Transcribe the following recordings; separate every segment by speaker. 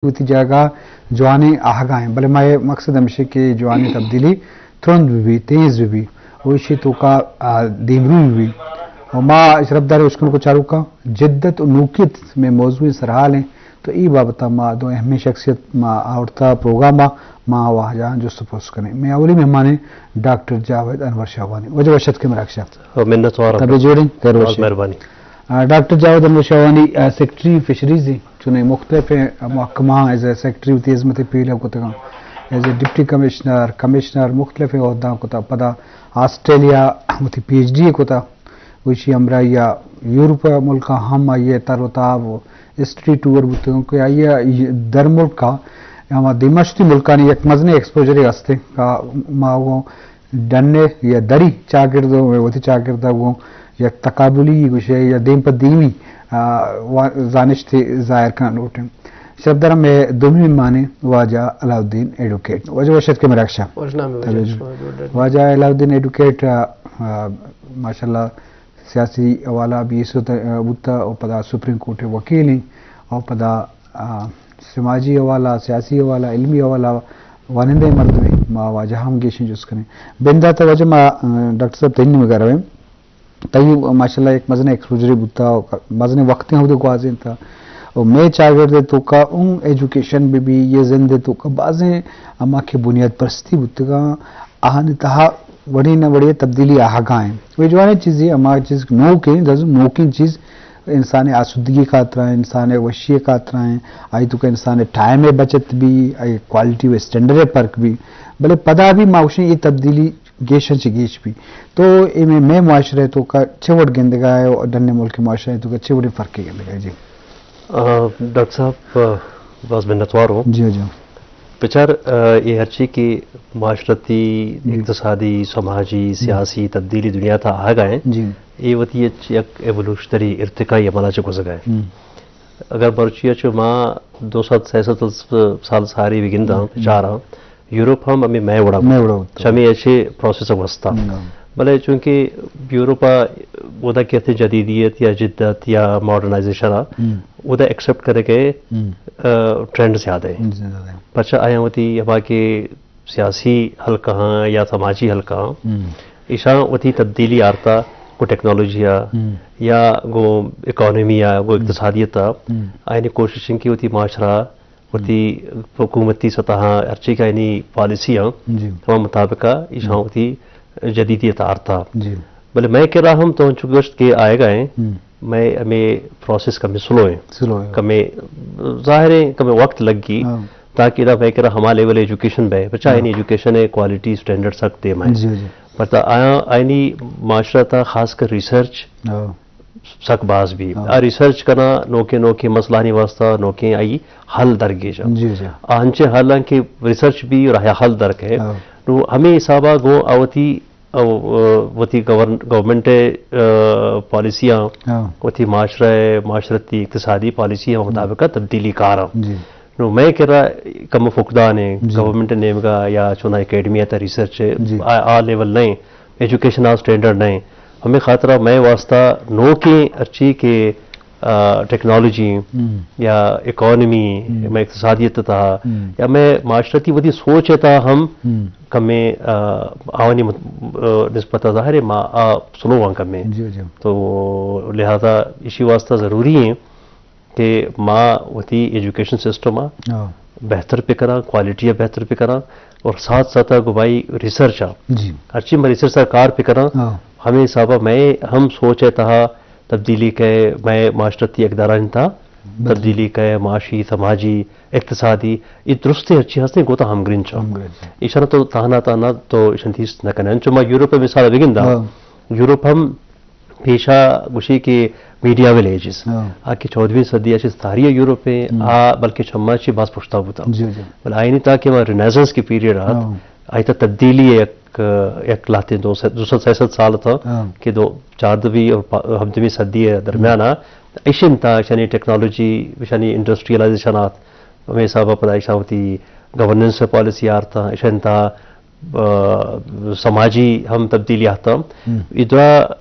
Speaker 1: होती जगह जवानी आहगाएं बले माए मकसद हमेशा कि जवानी तब्दीली तुरंत भी तेज भी वही तो का दीमरू भी और माँ शरफदार उसको चारू का जिद्दत और नूकियत में मौजूद सरहाल हैं तो ई बाबत माँ दो अहम शख्सियत माँ औरता प्रोग्राम माँ वाह जहाँ जो सपोज करें मैं अवली मेहमान है डॉक्टर जावेद अनवर शाहवानी वजह वशत के मराक्षा तब जोड़ें
Speaker 2: मेहरबानी
Speaker 1: doctor Javed Anwar Shahwani secretary fisheries चुने मुख्तलिफ महकमा एज ए सेक्रेटरी वती अजमत पील को as a deputy commissioner commissioner मुख्तलिफ अहदा को पदा ऑस्ट्रेलिया वती PhD को वही हमरा या यूरोप मुल्क हम आइए तरोताब हिस्ट्री टूर बुतों को आइए दर मुल्क का या दिमश्ती मुल्कानी एक मजने एक्सपोजर हस्ते का माओ डन्ने या दरी चागिर्दों वती चागिर्दा वो या तकाबुली विषय या देम पर दीमी जानिश थे जाहिर का नोट शब्दर में दोमी माने वाजा अलाउद्दीन एडवोकेट वजह वशत के मराक्षा वाजा अलाउद्दीन एडवोकेट माशाल्लाह सियासी हवाला भी बुता और पदा सुप्रीम कोर्ट वकील हैं और पदा समाजी हवाला सियासी हवाला इल्मी हवाला वानिंदे मर्द में माँ वाजा हम गेशन जुस करें बिंदा तो वजह माँ डॉक्टर साहब तीन वगैरह में तई माशाल्लाह एक मजने एक्सपोजर बुता मजने वक्त हैं को आजिन था और मैं चागर दे तो का उन एजुकेशन भी ये जिंदे तो का बाजें अम्मा के बुनियाद परस्ती बुतगा आहन तहा बड़ी न बड़ी तब्दीली आहगाएं वो जो चीज़ें हमारी चीज़ नो की चीज़ इंसान आसुदगी खातरा है इंसान वशी खातरा है आई तो का इंसान टाइम में बचत भी आई क्वालिटी व स्टैंडर्ड पर्क भी भले पदा भी माउशी ये तब्दीली गेशन से गेश भी तो इनमें मैं मुआशरे तो का छवट गेंदगा है और डन्ने मुल्क के मुआशरे तो का छवट फर्क गेंदगा जी
Speaker 2: डॉक्टर साहब बस मैं नतवार हूँ
Speaker 1: जी जी
Speaker 2: बेचार ये हर चीज़ की माशरती इक़्तिसादी समाजी सियासी तब्दीली दुनिया था आ गए ये वती एक एवोल्यूशनरी इर्तिकाई अमला चुको सका है अगर बर्चिया चो माँ 263 साल सारी बिगिंदा चार यूरोप हम अमी मैं उड़ा शमी ऐसे प्रोसेस वस्ता भले चूंकि यूरोप उदा कहते जदीदियत या जिद्दत या मॉडर्नाइजेशन उदा एक्सेप्ट करे के ट्रेंड से आते पचा आया होती हमारे के सियासी हल्का या समाजी हल्का ईशा वती तब्दीली आरता को टेक्नोलॉजी या गो इकोनॉमी या गो इक़्तिसादियत आयनी कोशिशें की होती माशरा होती हुकूमती सतह अर्ची का यानी पॉलिसियाँ तमाम मुताबिका ईशा होती जदीदियत आरता भले मैं कह रहा हूँ तो चुगश्त के आए गए मैं हमें प्रोसेस कमें स्लो है कमें ज़ाहिर है कमें वक्त लग गई ताकि ना मैं कह रहा हमारे लेवल एजुकेशन पे बच्चा यानी एजुकेशन है क्वालिटी स्टैंडर्ड सकते मैं पता आया आईनी माशरा था खासकर रिसर्च सकबाज भी रिसर्च करना नोके मसला नहीं वास्ता नोके आई हल दरगे आंचे हालांकि रिसर्च भी और हल दरक है तो हमें हिसाबा गो आवती वती गवर्नमेंट पॉलिसियाँ वती माशरती इक़्तिसादी पॉलिसियाँ मुताबिक तब्दीली कार तो मैं कह रहा कम फुकदान है गवर्नमेंट नेम का या चुना एकेडमी या रिसर्च आ लेवल नहीं एजुकेशन आ स्टैंडर्ड नहीं हमें खातरा मैं वास्ता नो के अच्छी के टेक्नोलॉजी या इकोनॉमी में इक़्तिसादियत था या मैं माशरती वती सोच था हम कमें आवानी निस्बत ज़ाहिर है माँ सुनो वहाँ कमें तो लिहाजा इसी वास्ता ज़रूरी है कि माँ वती एजुकेशन सिस्टम बेहतर पे करा क्वालिटी बेहतर पे करा और साथ साथ गुबाई रिसर्च अच्छी मैं रिसर्च सरकार पे करा हमें साहबा मैं हम सोचे था तब्दीली के मैं माशरती इक़दारान था तब्दीली के माशी समाजी इक़्तिसादी ये दुरुस्ती अच्छी हंसने गोता हम ग्रीन इशारा तो ताना तो इशंतीस न करें चुमा यूरोप में मिसाल बिगिंदा यूरोप हम पेशा गुशी के मीडिया विलेजेस आके 14वीं सदी ऐसी सारी यूरोप में बल्कि छम्मा ची बास पुछता होता बल आई नहीं था कि वह रिनेसेंस की पीरियड रहा आई था तब्दीली एक लाते 267 साल था कि 4वीं और 5वीं सदी दरमियान ऐशिन था यानी टेक्नोलॉजी यानी इंडस्ट्रियलाइजेशन हमें सब पता ऐसा होती गवर्नेंस पॉलिसी आर था ऐसा था समाजी हम तब्दीलियात इधर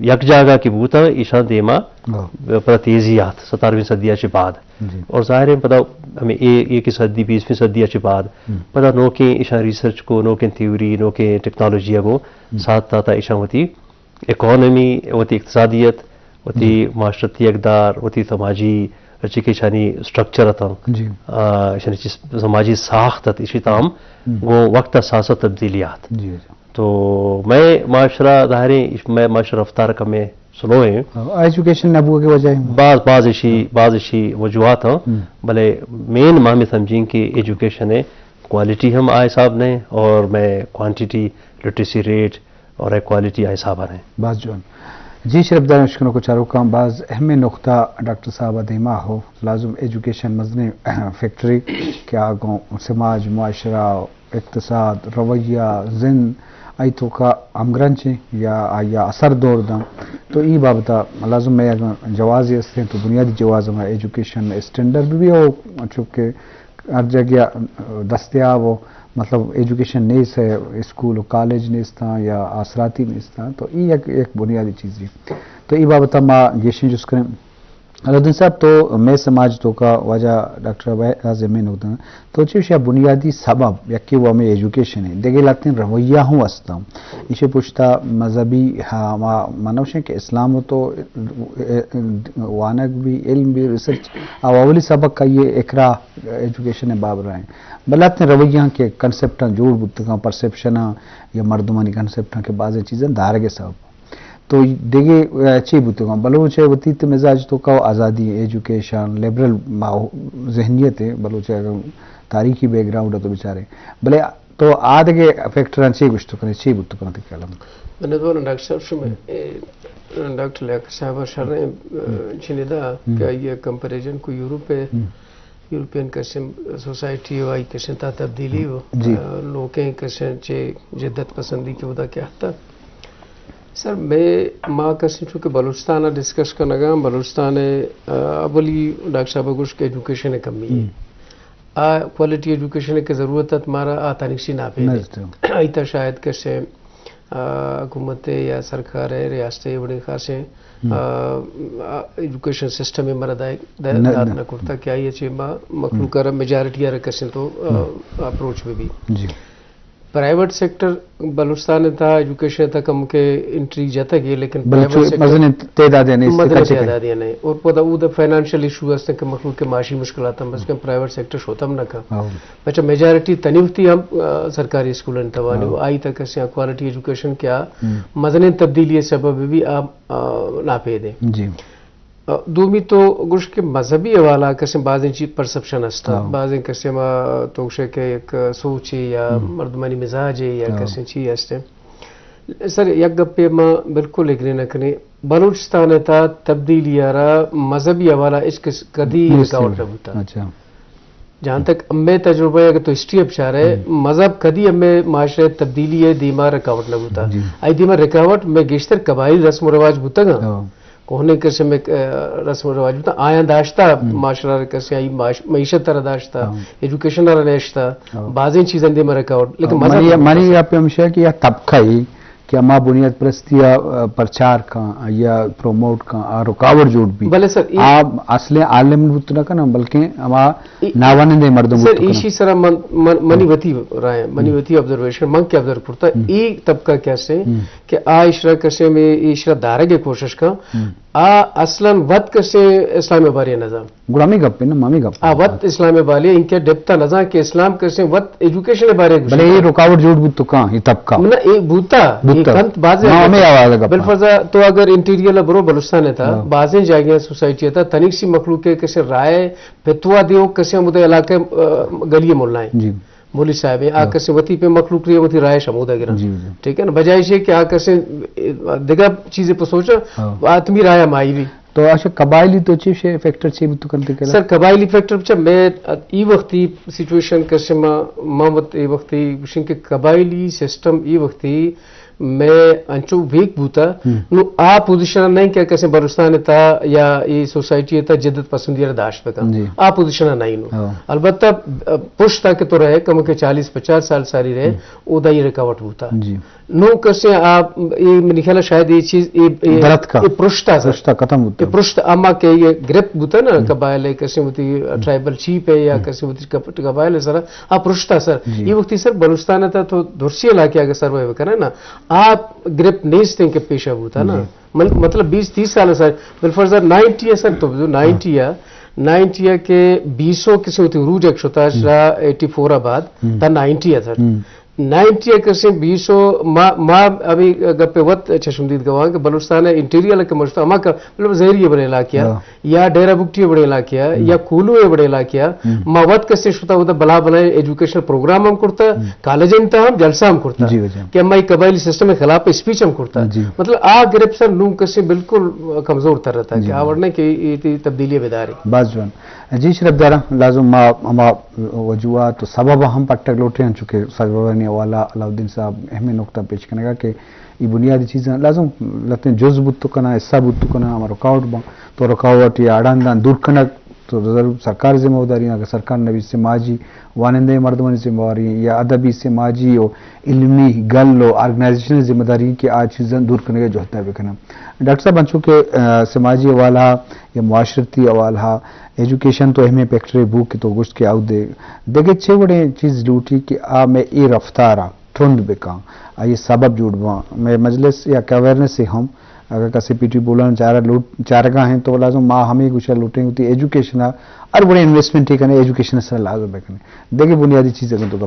Speaker 2: यक जगह की बूता ईशान देमा पर तेजियात 17वीं सदी के बाद और ज़ाहिर है पता हमें एक सदी 20वीं सदी के बाद पता नो के ईशान रिसर्च को नो के थ्योरी नो के टेक्नोलॉजी को साथ था ईशान होती इकोनॉमी होती इक़्तिसादियत होती माशरती इक़दार होती समाजी एजुकेशनी स्ट्रक्चर था समाजी साख्त इसी ताम वो वक्त सासा तब्दीलियात तो मैं माशरा ज़ाहिर मैं माशरा रफ्तार का मैं सुनो है
Speaker 1: एजुकेशन नबू के वजह
Speaker 2: बाज़ इशी वजूहात हैं भले मेन मामी समझें कि एजुकेशन है क्वालिटी हम आए साहब ने और मैं क्वांटिटी लिटरेसी रेट और क्वालिटी आए साहब हैं
Speaker 1: बाज़ जो जी शरफदार मुश्किलों को चारों काम बाज़ अहम नुक्ता डॉक्टर साहब दिमा हो लाजुम एजुकेशन मजने फैक्ट्री क्या आगों समाज मुआशरा इक़्तिसाद रवैया जिन आई तो का अमग्रंच या असर दौर दां तो ई बाबता लाजुम में अगर जवाज़ हैं तो बुनियादी जवाज़ में एजुकेशन स्टैंडर्ड भी हो चूँकि हर जगह दस्तियाब हो मतलब एजुकेशन नहीं से स्कूल कॉलेज नहीं था या आसराती नहीं था तो ये एक बुनियादी चीज़ है तो ये बाबत माँ येशन जुस करें अलुद्दीन साहब तो मैं समाज तो का वजह डॉक्टर ज़मीन होता है तो चीज़ बुनियादी सबब या कि वो हमें एजुकेशन है देखे लाते हैं रवैया हूँ वस्ता इसे पूछता मजहबी हाँ मानवश कि इस्लाम हो तो वानक भी इल्म भी रिसर्च अवली सबक का ये एकरा एजुकेशन है बाब रहे हैं बलाते रवैया के कंसेप्ट जोड़ बुत परसेप्शन या मर्दमानी कंसेप्ट के बाज़ चीज़ें दार के सबब तो देगे अच्छी बुतगा बलोच है वतीत मिजाज तो का आज़ादी एजुकेशन लिबरल जहनीत है बलोच तारीखी बैकग्राउंड है तो बेचारे भले तो आद के फैक्टर अच्छी कुछ तो करे अच्छी बुतगा तो क्या
Speaker 3: मैंने तो डॉक्टर साहब से डॉक्टर लेकर साहब शर्रे चिन्हिदा क्या ये कंपैरिजन को यूरोप है यूरोपियन किस्म सोसाइटी हो आई किस्म ता तब्दीली हो लोगों किस्म चे जिद्दत पसंदी के वदा क्या था सर मैं माँ कसी चूँकि बलूचिस्तान डिस्कस करना गा बलूचिस्तान अबली डॉक्टर साहब कुछ के एजुकेशन है कमी है क्वालिटी एजुकेशन की ज़रूरत है तुम्हारा तनिक्सी ना पे आई शायद कैसे हुकूमत या सरकार है रियासत बड़ी खास है एजुकेशन सिस्टम में मरद दाद न करता क्या ये चे माँ मखलूक मेजॉरिटी यार कैसे तो अप्रोच में भी प्राइवेट सेक्टर बलूचिस्तान था एजुकेशन था कम के इंट्री जाता है लेकिन प्राइवेट सेक्टर तादाद नहीं और पता वो द फाइनेंशियल इशू हस्ते के मखलूक के माशी मुश्किल आता बस के प्राइवेट सेक्टर होता ना का बच्चा मेजॉरिटी तनिवती हम सरकारी स्कूल तवानी वो आई तक से क्वालिटी एजुकेशन क्या मजने तब्दीली सबब भी आप ना पे दे
Speaker 1: जी
Speaker 3: दूमी तो गुश के मजहबी हवाला कसे बाज़ चीज परसेप्शन हस्ता बाज़ कसे मा तो के एक सोच या मर्दमानी मिजाज या कसे चीज हस्ते सर एक गप्पे मा बिल्कुल एग्री न करें बलूचिस्तान था तब्दीली यारा मजहबी हवाला इसके कदी रिकावट रबूता
Speaker 1: अच्छा
Speaker 3: जहाँ तक अम्मे तजुर्बा है तो हिस्ट्री अब चाह रहे मजहब कदी अम्मे माशरे तब्दीली है दीमा रिकावट लगूता आई दीमा रिकावट में गेश्तर कबाइल रस्म रवाज बुतगा कोहने कैसे में रस्म रवाज बुता आया दाश्ता माशरा कैसे आई मईशत तरह दाश्ता एजुकेशन तरह दाश्ता बाज़ें चीज़ें दीमा रिकावट लेकिन
Speaker 1: मनी आप हमेशा कि यह तबका ही कि अमा बुनियाद परस्ती या प्रचार का या प्रोमोट का रुकावट जोड़ भी
Speaker 3: भले सर
Speaker 1: आप असले आलम बुतना का ना बल्कि अमा नावानंदे मर्दों
Speaker 3: सर इसी तरह मनीवती राय मनीवती ऑब्जर्वेशन मंग के ऑब्जर्व करता है एक तबका कैसे कि आ इशरा कैसे में इशरा दारे की कोशिश का असलन वत कैसे इस्लाम बारी नज़ाम
Speaker 1: गुलामी गप्पे ना मामी गप
Speaker 3: वत इस्लाम बारी इनके डेप्ता नज़ाम के इस्लाम कैसे वत एजुकेशन बारे
Speaker 1: भले ये रुकावट जोड़ बुत तो कहाँ ये तबका
Speaker 3: ना एक भूता कंत बाजे
Speaker 1: हमें आवाज़ गप
Speaker 3: बिलफजा तो अगर इंटीरियर बरो बलूचिस्तान था बाजें जाएंगे सोसाइटी था तनिक सी मखलूक के कैसे राय फेतवा दियो कैसे मुद्दे इलाके गलिए मोल्लाएं
Speaker 1: जी
Speaker 3: मौली साहब है आ कैसे वती पे मखलूक रही वती राय शमूदा गिरा ठीक है ना बजाय से कि आ कैसे दिगा चीजें पर सोचो आदमी राय माई भी
Speaker 1: तो अच्छा कबायली तो चीफ फैक्टर चाहिए तो करते के
Speaker 3: सर कबायली फैक्टर बच्चा मैं ई वक्ती सिचुएशन कैसे मामत ई वक्ती के कबायली सिस्टम ई वक्ती میں انچو ویک بوتا نو آ پوزیشن نہیں کہ کیسے بلوچستان تا یا یہ سوسائٹی تا جدت پسندی داشت بکا آ پوزیشن نہیں نو البتہ پش تا کہ تو رہے کم کہ 40-50 سال ساری رہے او دا یہ رکاوٹ بوتا نو کیسے آپ یہ میرے خیال شاید یہ چیز یہ پرشتا
Speaker 1: ختم ہوتا
Speaker 3: پرشت اما کے یہ گرپ بوتا نا قبائل کیسے ہوتی ٹرائبل چیپ ہے یا کیسے ہوتی قبائل ہے سر آ پرشتا سر یہ وقتی سر بلوچستان تا تو دھرسی علاقے آگے سر وہ کرنا نا آپ گرپ نیستیں کے پیشہ ہوتا نا مطلب 20-30 سال سر بالفرض 90 ہے سر تو 90 کے 20 کسی ہوتی عروج ایک شتا 84 آباد تا 90 ہے سر 90 کسی 20 ما ابھی گپے وقت چشمدید گواہ کہ بلوچستان انٹیریل کے مجھتا اما کا مطلب زہری بڑے علاقہ یا ڈیرہ بکٹی بڑے علاقہ یا کولو بڑے علاقہ ما وقت کسی شتا ہوتا بلا بلائے ایجوکیشن پروگرام ہم کرتا کالج انتا ہم جلسہ ہم کرتا کہ اما ایک قبائلی سسٹم کے خلاف اسپیچ ہم کرتا مطلب آ گرپ سر نو کسی بالکل کمزور تر رہتا کہ آورنے کی تبدیلی بیداری
Speaker 1: باز جوان جی شرف دارا لازم ما ہما وجوہات تو سبب ہم پٹک لوٹے ہیں چونکہ سرورانی والا علاؤدین صاحب اہم نقطہ پیش کرنے گا کہ یہ بنیادی چیزیں لازم لگتے ہیں جز بت کنا حصہ بت کنا ہمارا رکاوٹ با تو رکاوٹ یا اڑاندان دور کنک تو ضرور سرکار ذمہ داری اگر سرکار نبی سماجی وانندے مردمانی ذمہ داری یا ادبی سماجی و علمی گل و آرگنائزیشن ذمہ داری کہ آج چیزیں دور کرنے کا جو ہوتا ہے بکنا ڈاکٹر صاحب بنچو کہ سماجی حوالہ یا معاشرتی حوالہ ایجوکیشن تو اہم پیکٹری بو کی تو گشت کے آؤ دے دیکھے چھ بڑے چیز لوٹی کہ آ میں ای رفتارا ترند بکاں یہ سبب جوڑ با میں مجلس یا اویئرنیس سے ہم اگر کسی پی ٹی بولن چارگاہ ہیں تو لازم ماں ہمیں کچھ لوٹیں ہوتی ایجوکیشن اور بڑے انویسٹمنٹ ہی کرنے ایجوکیشن سے لازم ہے کرنے دیکھیں بنیادی چیزیں تو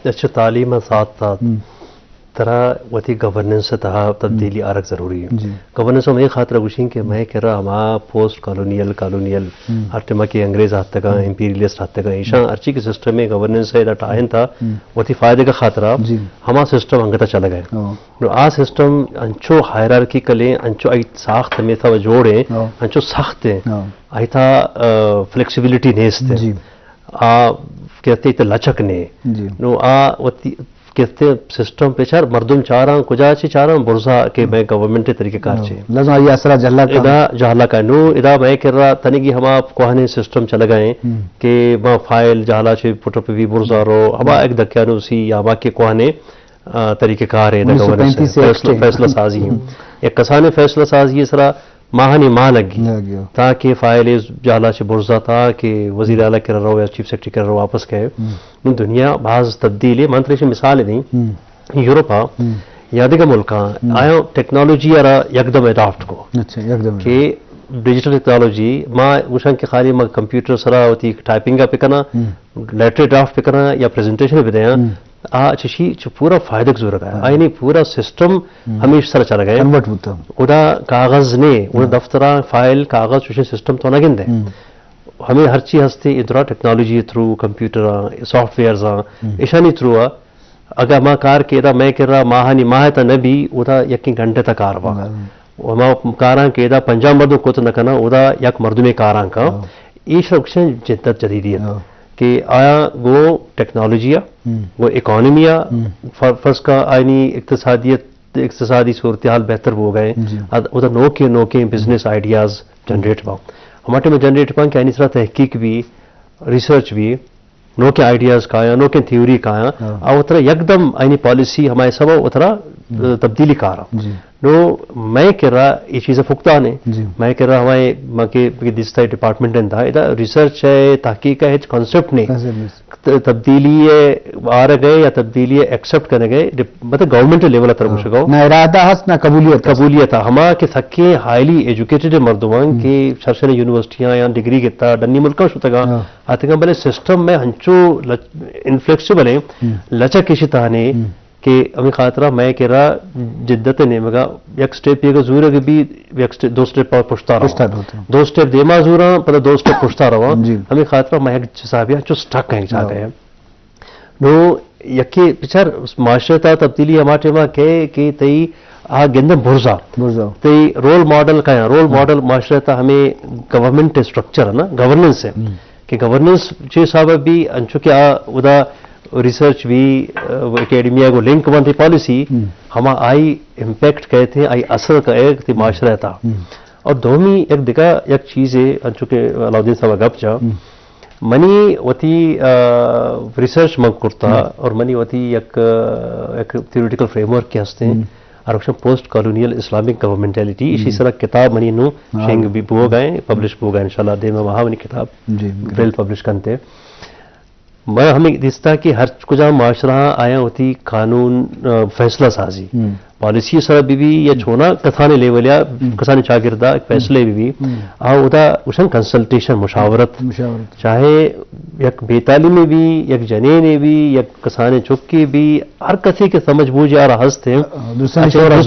Speaker 2: اچھا تعلیم ساتھ طرح وتی گورننس سے تہا تبدیلی آرک ضروری ہے گورننس میں خاطر گوشیں کہ میں کہہ رہا ہما پوسٹ کالونیل ہر کی انگریز ہاتھ تک امپیریلسٹ ہاتھ تک ایشان ارچی کے سسٹم میں گورننس ہے ٹائن تھا وتی فائدے کا خاطرہ ہما سسٹم انگتا چلا گئے آ سسٹم انچو ہائرارکیکلیں انچو ساخت میں تھا جوڑیں انچو سخت ہیں آئی تھا فلیکسیبلٹی نیست کہتے تو لچک نے نو کہتے سسٹم پہ چار مردم چاراں کجا چی چاراں برزا کہ میں گورنمنٹ طریقے کار چے
Speaker 1: لازم یہ اثرہ
Speaker 2: جہلا کا نو ادا میں کر رہا تنگی ہما کوہنے سسٹم چل گئے کہ ما فائل جہلا چے پٹو پہ بھی برزا رو ہما ایک دکیا نو سی یا ہما کے کوہنے طریقے کار ہے گورننس فیصلہ سازی ہیں ایک کسانے فیصلہ سازی ہے سرا ماہانی ماہ لگی تاکہ فائل جہلا سے برزا تھا کہ وزیر اعلیٰ کر رہا یا چیف سیکرٹری کر رہا واپس گئے دنیا بعض تبدیلی منتریش مثال نہیں یورپا یا دیگر ملکاں آیا ٹیکنالوجی ارا یکدم اڈاپٹ کو کہ ڈیجیٹل ٹیکنالوجی ماں وشان کے خالی ماں کمپیوٹر سرا ہوتی ٹائپنگ پہ کرنا لیٹر ڈرافٹ پہ کرنا یا پریزنٹیشن پہ دیا چشی پورا فائدہ ضرورت ہے آئینی پورا سسٹم ہمیشہ سر چلا گیا ادا کاغذ نے دفترہ فائل کاغذ چوشن سسٹم تو نہ گندے ہمیں ہر چیز ہستے ادھر technology through computer softwares ایشانی تھرو اگر ماں کار کے ادا میں کر رہا ماہانی ماہ تا نبی ادا یقین گھنٹے تا کار ہوا وما کاراں کے ادا 50 مردوں کو تو نہ کرنا ادا یک مردوں میں کاراں کا ایش رکشن جدت جدیدیت کہ آیا وہ ٹیکنالوجیا وہ اکانومیا فرض کا آئینی اقتصادی صورتحال بہتر ہو گئے ادھر نوکے بزنس آئیڈیاز جنریٹ پاؤں ہمارے میں جنریٹ پاؤں کہ آئینی طرح تحقیق بھی ریسرچ بھی نوکے آئیڈیاز کا آیا نوکے تھیوری کا آیا اور اترا یکدم آئینی پالیسی ہمارے سب اترا تبدیلی کا رہا نو میں کہہ رہا یہ چیزیں پختہ نے میں کہہ رہا ہمارے ماں کے دستا ڈپارٹمنٹ انتا ہے ریسرچ ہے تحقیق ہے کانسیپٹ نے تبدیلی آ رہے گئے یا تبدیلی ایکسپٹ کرنے گئے مطلب گورنمنٹ لیول اتر کچھ گاؤں
Speaker 1: نہ ارادہ ہست نہ
Speaker 2: قبولیت ہما کے تھکے ہائیلی ایجوکیٹڈ مردمان کے شرشر یونیورسٹیاں یا ڈگری کتا ڈنی ملکہ شتا گا آتے گا بلے سسٹم میں ہنچو انفلیکسیبل ہیں لچک کسی تانے کہ ہمیں خاطرہ میں کہہ رہا جدت نے مگا یک سٹیپ یہ ضرور ہے کہ بھی دو سٹیپ پشتا رہا دو سٹیپ دیما ضرور پتہ دو سٹیپ پشتا رہا ہمیں خاطرہ میں ایک صاحبیہ جو سٹک ہیں چاہ گئے نو یکی پچھر معاشرتا تبدیلی ہمارے ماں کہ تی گندم برزا تی رول ماڈل کا ہے رول ماڈل معاشرتا ہمیں گورنمنٹ اسٹرکچر ہے نا گورننس ہے کہ گورننس چیز صاحب بھی انچو کہ ادا रिसर्च भी एकेडमिया को लिंक बन थी पॉलिसी हम आई इम्पैक्ट कहे थे आई असर का एक थी माशरा था और दोमी एक दिखा एक चीज़ है चूँकि अलाउद्दीन साहब गप जा मनी वती रिसर्च मंग करता और मनी वती एक थ्योरेटिकल फ्रेमवर्क के हंसते हैं और पोस्ट कॉलोनियल इस्लामिक गवर्नमेंटलिटी इसी तरह किताब मनी नु शेंग भी बो गए पब्लिश बो गए इंशाल्लाह दे में वहाँ मनी किताब ग्रेल पब्लिश करते मैं हमें दिसता कि हर कुछ माशरा आया होती कानून फैसला साजी पॉलिसी सर भी या छोना कथाने लेवल या कसाने चागिरदा फैसले भी आ उदा उसन कंसल्टेशन मुशावरत चाहे एक बेताली में भी एक जने ने भी एक कसाने चुक्की भी हर कसी के समझ बूझ आ रहा हंसते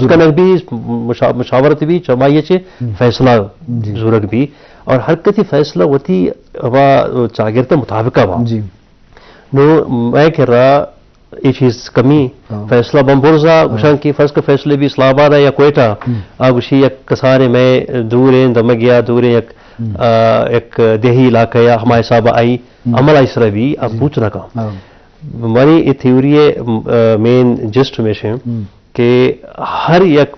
Speaker 2: कनक भी मुशावरत भी चमाइए चे फैसला जरूरत भी और हर कसी फैसला होती चागिरता मुताबिका नो मैं कह रहा ये चीज कमी फैसला बम्बुर्जा गुशान की फर्स्ट के फैसले भी इस्लामाबाद है या कोयटा आगुशी एक कसारे में दूर है दमगिया दूर है एक देही इलाका या हमारे साहब आई अमल इसरा भी अब पूछना का हमारी ये थ्योरी मेन जस्ट में से कि हर एक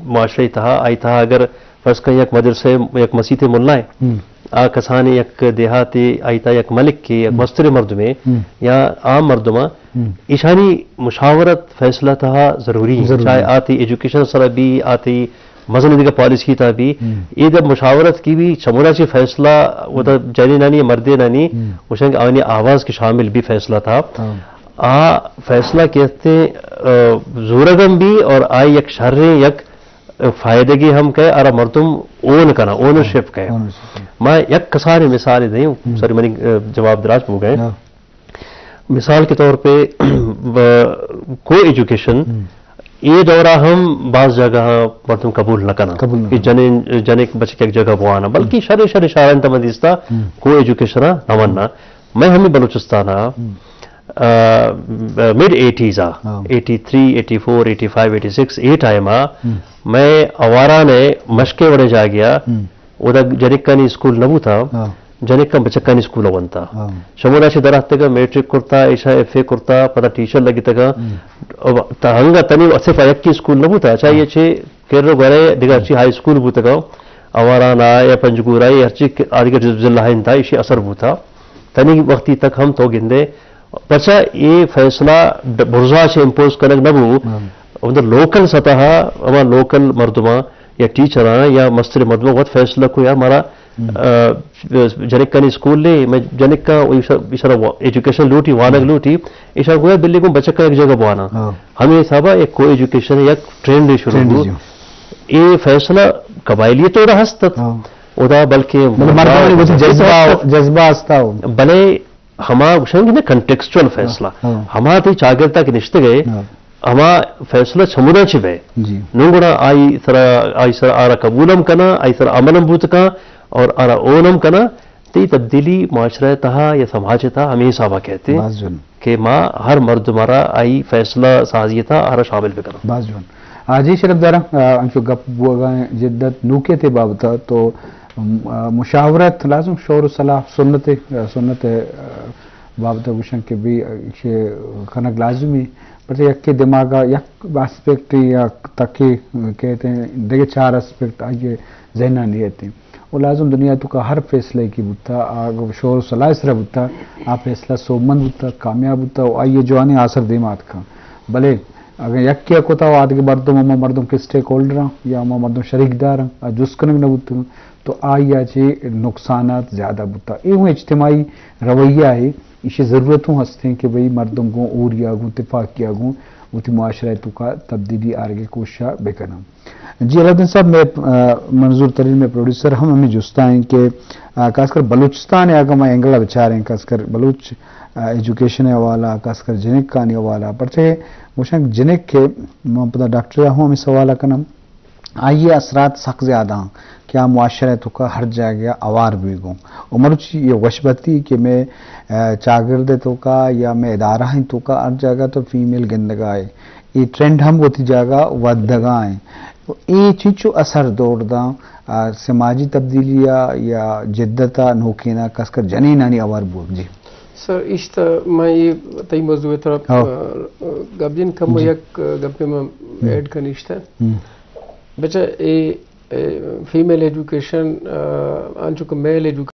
Speaker 2: माशरे था आई था अगर फर्स्ट का एक मदरसे एक मसीद मुल्ला है आ कसाने एक देहाती आईता एक मलिक की एक मस्तरे मर्द में या आम मर्दमा ईशानी मुशावरत फैसला था जरूरी है चाहे आती एजुकेशन सर भी आती मजन का पॉलिसी था भी ये जब मुशावरत की भी चमुना से फैसला वो तो जनी नानी मर्दे नानी उसे आने आवाज के शामिल भी फैसला था आ फैसला कहते जोरगम भी और आई एक शर्रे एक फायदे की हम कहे अरा मर्दुम ओन करना ओनरशिप कहे मैं एक कसारे मिसाल दें सॉरी मैंने जवाब दराज हो गए मिसाल के तौर पे को एजुकेशन ये दौरा हम बाज जगह मर्दुम कबूल न करना कि जने बच्चे एक जगह वो आना बल्कि शरे शरे शायन तमदिस्ता को एजुकेशन न मनना मैं हमें बलूचिस्तान मिड 80s 83 84 85 86 ये टाइम मैं अवारा ने मशके वड़े जा गया उधर जनिक्कानी स्कूल नबू था जनिक्का बचक्कानी स्कूल बनता शमोना से दरात तक मैट्रिक करता ऐसा एफए करता पता टीचर लगी तक हंगा तनी सिर्फ एक की स्कूल नबू था चाहिए छे केरो गरे दिगा अच्छी हाई स्कूल बू तक अवारा ना या पंजगुरा या हरची आदि के जिला है था इसी असर बू था तनी वक्ती तक हम तो गिंदे पचा ये फैसला बुर्जा से इम्पोज करने नबू उधर लोकल सतह हमारा लोकल मर्दमा या टीचर या मस्तर मर्दमा बहुत फैसला को या हमारा जनिक्का स्कूल ले मैं जनिक्का इशारा एजुकेशन लूटी वानक लूटी इशारा गोया दिल्ली को बच्चा का एक जगह बुआना हमें साबा एक को एजुकेशन या ट्रेंड शुरू हो ये फैसला कबायली तो रहा हस्त उदा बल्कि
Speaker 1: जज्बा
Speaker 2: भले हमारा ना कंटेक्चुअल फैसला हमारा तो चागिरता के निश्चित गए हमा फैसला समुदा छिपे नुंगुड़ा आई सर आरा कबूलम कना आई सर अमनम बूत का और आरा ओनम कना ती तब्दीली माशरा तहा या समाज था हमेशा बा कहते कि माँ हर मर्द मारा आई फैसला साजिए था आरा शामिल भी करो
Speaker 1: बाजुन आज ही शरफ दारा अंशु गप जिद्दत नूके थे बाबता तो मुशावरत लाजम शोर सलाह सुन्नत बाबत गुशन के भी खनक लाजमी पर यक के दिमाग यक एस्पेक्ट या तके कहते हैं देखिए 4 एस्पेक्ट आइए जहना नियत है वो लाजम दुनिया तो का हर फैसले की बुता आग शोर सलाह इसरा बुता आप फैसला सोमन बुता कामयाब बुता आइए जो आने आसर दिमाग का भले अगर यक क्या कोता आदि मर्दों के स्टेक होल्डर या मर्दों शरीकदार जुस्कन न बुत तो आइया चे नुकसानात ज़्यादा बुता ये इज्तिमाई रवैया है इसे ज़रूरतों हंसते हैं कि भाई मर्दों को और या गूँ इतफाक किया गूँ उती माशरातों का तब्दीली आगे कोशा बेकना जी अलाउद्दीन साहब मैं मंजूर तरीन में प्रोड्यूसर हम हमें जुस्ता हैं कि खासकर बलूचिस्तान है अगर मैं एंगला बचा रहे हैं खासकर बलूच एजुकेशन हवाला खासकर जनिक का हवाला पर चाहे मुशाक जनिक के पता डॉक्टर हूँ हमें सवाल करना आइए असरात सख्त ज़्यादा क्या मुआशरतों का हर जगह आवार भी गूँ उम्र ये वशबती कि मैं चागिरद तो का या मैं इदारा हैं तो का हर जगह तो फीमेल गंदगा है ये ट्रेंड हम होती जगह वदगा है ये चीज़ असर दौड़ दा समाजी तब्दीलिया या जिद्दता नोकेना कसकर जनी नानी आवार बोल जी
Speaker 3: سر اشتا میں یہ تی موضوع طرف گبجن کم یک گپ میں ایڈ کنیشتا بچہ فیمیل ایجوکیشن انچو کہ میل ایجوکیشن